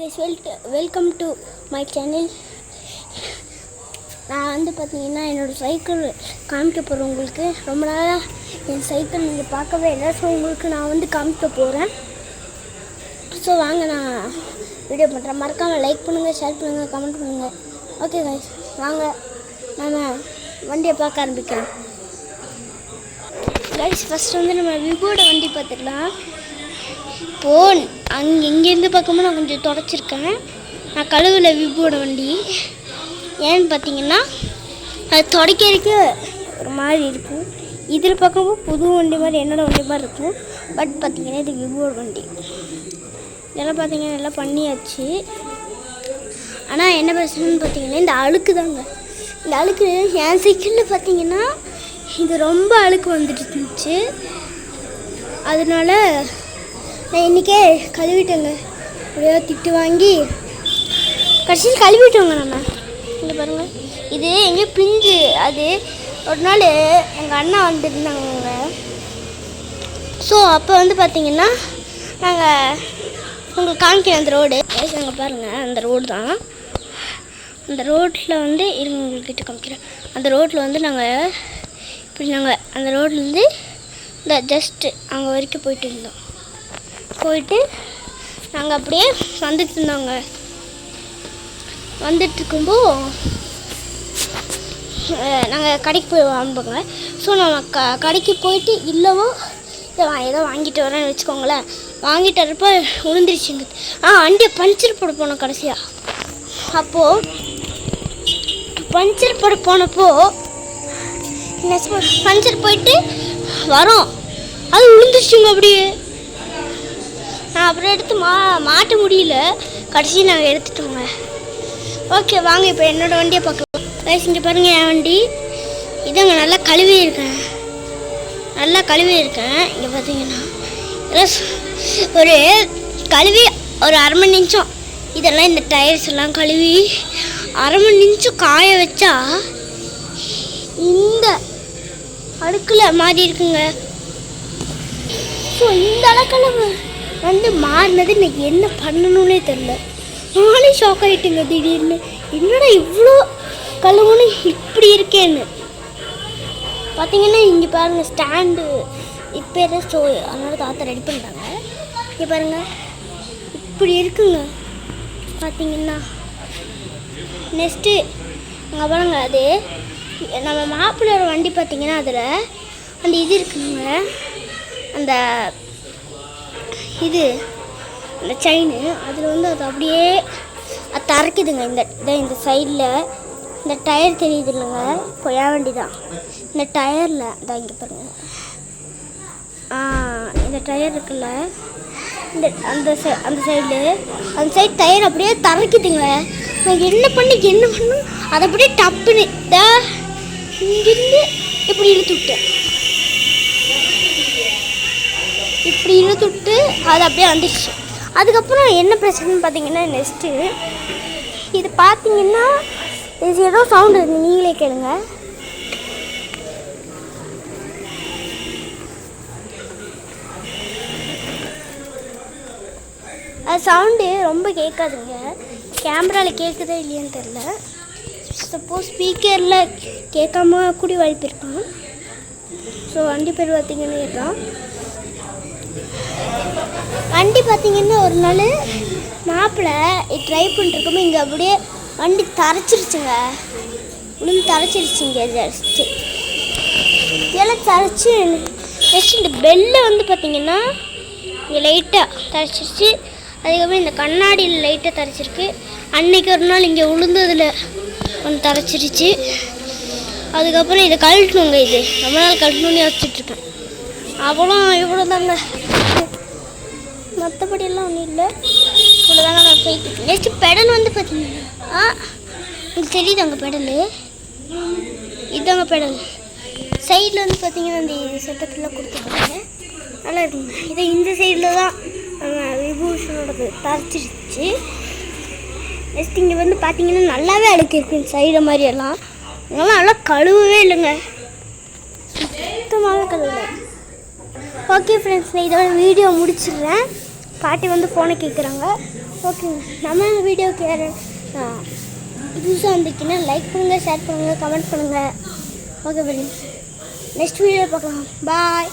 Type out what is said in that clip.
guys, welcome to my channel. நான் வந்து பார்த்தீங்கன்னா என்னோடய சைக்கிள் காமிக்க போகிறேன். உங்களுக்கு ரொம்ப நாளாக என் சைக்கிள் நீங்கள் பார்க்கவே இல்லை. ஸோ உங்களுக்கு நான் வந்து காமிக்க போகிறேன். ஸோ வாங்க நான் வீடியோ பண்ணுறேன். மறக்காமல் லைக் பண்ணுங்கள், ஷேர் பண்ணுங்கள், கமெண்ட் பண்ணுங்கள். ஓகே guys, வாங்க நம்ம வண்டியை பார்க்க ஆரம்பிக்கலாம். guys, ஃபஸ்ட் வந்து நம்ம விவோட வண்டி பார்த்துக்கலாம். இப்போது இங்கேருந்து பார்க்கும்போது நான் கொஞ்சம் தொடச்சிருக்கேன். நான் கழுவில் விவோட வண்டி ஏன்னு பார்த்தீங்கன்னா அது துடைக்கிறதுக்கு ஒரு மாதிரி இருக்கும். இதில் பார்க்கும்போது புது வண்டி மாதிரி என்னோடய வண்டி மாதிரி இருக்கும். பட் பார்த்திங்கன்னா இது விவோட வண்டி. இதெல்லாம் பார்த்திங்கன்னா எல்லாம் பண்ணியாச்சு. ஆனால் என்ன பிரச்சனைன்னு பார்த்தீங்கன்னா இந்த அழுக்கு தாங்க. இந்த அழுக்கு என் சைக்கிளில் பார்த்திங்கன்னா இது ரொம்ப அழுக்கு வந்துட்டு இருந்துச்சு. அதனால நான் இன்றைக்கே கழுவிட்டேங்க. அப்படியே திட்டு வாங்கி கடைசியில் கழுவிட்டோங்க. நம்ம இங்கே பாருங்கள், இது எங்கேயோ பிஞ்சு. அது ஒரு நாள் எங்கள் அண்ணா வந்துருந்தாங்க. ஸோ அப்போ வந்து பார்த்திங்கன்னா நாங்கள் உங்களுக்கு காமிக்கிறேன் அந்த ரோடு. நாங்கள் பாருங்கள், அந்த ரோடு தான். அந்த ரோட்டில் வந்து உங்கள்கிட்ட காமிக்கிறேன். அந்த ரோட்டில் வந்து நாங்கள் அந்த ரோட்லேருந்து இந்த ஜஸ்ட்டு அங்கே வரைக்கும் போயிட்டு இருந்தோம். போயிட்டு நாங்கள் அப்படியே வந்துட்டு இருந்தோங்க. வந்துட்டுருக்கும்போது நாங்கள் கடைக்கு போய் வாங்குவோங்க. ஸோ நம்ம கடைக்கு போயிட்டு இல்லவோ ஏதோ வாங்கிட்டு வரேன்னு வச்சுக்கோங்களேன். வாங்கிட்டு வரப்போ விழுந்துருச்சுங்க. வண்டியை பஞ்சர் போட போனோம் கடைசியாக. அப்போது பஞ்சர் போட போனப்போ பஞ்சர் போயிட்டு வரோம், அது விழுந்துருச்சுங்க அப்படியே. நான் அப்புறம் எடுத்து மாட்ட முடியல. கடைசி நாங்கள் எடுத்துட்டோங்க. ஓகே வாங்க இப்போ என்னோடய வண்டியை பார்க்கலாம். கைஸ் இங்கே பாருங்கள், என் வண்டி இதாங்க. நல்லா கழுவி இருக்கேன். இங்கே பார்த்தீங்கன்னா ஒரு கழுவி ஒரு அரை மணி நிமிஷம் இதெல்லாம் இந்த டயர்ஸ் எல்லாம் கழுவி அரை மணி நிமிஷம் காய வச்சா இந்த அடுக்கில் மாறி இருக்குங்க. ஸோ இந்த அளவுக்கு வந்து மாறினது எனக்கு என்ன பண்ணணும்னே தெரில. நானே ஷாக் ஆகிட்டுங்க. திடீர்னு என்னடா இவ்வளோ கழுவுன்னு இப்படி இருக்கேன்னு பார்த்தீங்கன்னா இங்கே பாருங்கள் ஸ்டாண்டு இப்போ ஸோ அதனால தாத்தா ரெடி பண்ணிட்டாங்க. இங்கே பாருங்கள் இப்படி இருக்குங்க பார்த்தீங்கன்னா. நெக்ஸ்ட்டு அங்கே பாருங்கள், அது நம்ம மாப்பிள்ளையோட வண்டி பார்த்திங்கன்னா அதில் அந்த இது இருக்குங்க, அந்த செயின். அதில் வந்து அது அப்படியே அது தரைக்குதுங்க. இந்த சைடில் இந்த டயர் தெரியுது இல்லைங்க. இப்போ என் வண்டி தான். இந்த டயரில் தான் இங்கே பாருங்கள், இந்த டயர் இருக்குல்ல, அந்த சைடு டயர் அப்படியே தரைக்குதுங்க. நான் என்ன பண்ணும் அதை அப்படியே டப்புன்னு இங்கிருந்து இப்படி இழுத்துட்டு அது அப்படியே வந்துடுச்சு. அதுக்கப்புறம் என்ன பிரச்சனைன்னு பார்த்தீங்கன்னா நெக்ஸ்ட்டு இது பார்த்தீங்கன்னா இது ஏதோ சவுண்டு இருக்குது, நீங்களே கேளுங்க. அது சவுண்டு ரொம்ப கேட்காதுங்க. கேமராவில் கேட்குதா இல்லையான்னு தெரில. சப்போஸ் ஸ்பீக்கரில் கேட்காம கூடி வாய்ப்பு இருக்கும். ஸோ வண்டி பேர் பார்த்திங்கன்னா இதுதான். வண்டி பார்த்திங்கன்னா ஒரு நாள் மாப்பிள்ளை ட்ரை பண்ணிருக்கோமோ இங்கே அப்படியே வண்டி தரைச்சிருச்சுங்க. தரைச்சிருச்சுங்க. ஜஸ்ட்டு இதெல்லாம் தரைச்சி நெக்ஸ்ட் இந்த பெல்லை வந்து பார்த்திங்கன்னா இங்கே லைட்டாக தரைச்சிருச்சு. அதுக்கப்புறம் இந்த கண்ணாடியில் லைட்டாக தரைச்சிருக்கு. அன்னைக்கு ஒரு நாள் இங்கே விழுந்ததில் ஒன்று தரைச்சிருச்சு. அதுக்கப்புறம் இதை கழட்டணுங்க. இது ரொம்ப நாள் கழட்டணுன்னு யோசிச்சுட்ருக்கேன். அவ்வளோ இவ்வளோ தாங்க, மற்றபடியெல்லாம் ஒன்றும் இல்லை. இவ்வளோ தாங்க நான் போயிட்டு. நெக்ஸ்ட்டு பெடல் வந்து பார்த்தீங்கன்னா உங்களுக்கு தெரியுதாங்க பெடலு. இதுதாங்க பெடல். சைடில் வந்து பார்த்தீங்கன்னா இந்த செட்டப்பெல்லாம் கொடுத்துருக்காங்க, நல்லா இருக்குங்க. இதை இந்த சைடில் தான் விபூஷனோடது தரைச்சிருச்சு. நெக்ஸ்ட் இங்கே வந்து பார்த்தீங்கன்னா நல்லாவே அழுக்கு இருக்குது இந்த சைடு மாதிரியெல்லாம். அதெல்லாம் நல்லா கழுவவே இல்லைங்க, சுத்தமாக கழுவலை. ஓகே ஃப்ரெண்ட்ஸ், நான் இதோட வீடியோ முடிச்சிடுறேன். பாட்டி வந்து ஃபோனை கேட்குறாங்க. ஓகேங்க, நம்ம வீடியோக்கு யார் புதுசாக வந்துருக்கீங்கன்னா லைக் பண்ணுங்கள், ஷேர் பண்ணுங்கள், கமெண்ட் பண்ணுங்கள். ஓகே ஃப்ரெண்ட்ஸ், நெக்ஸ்ட் வீடியோ பார்க்கலாம். பாய்.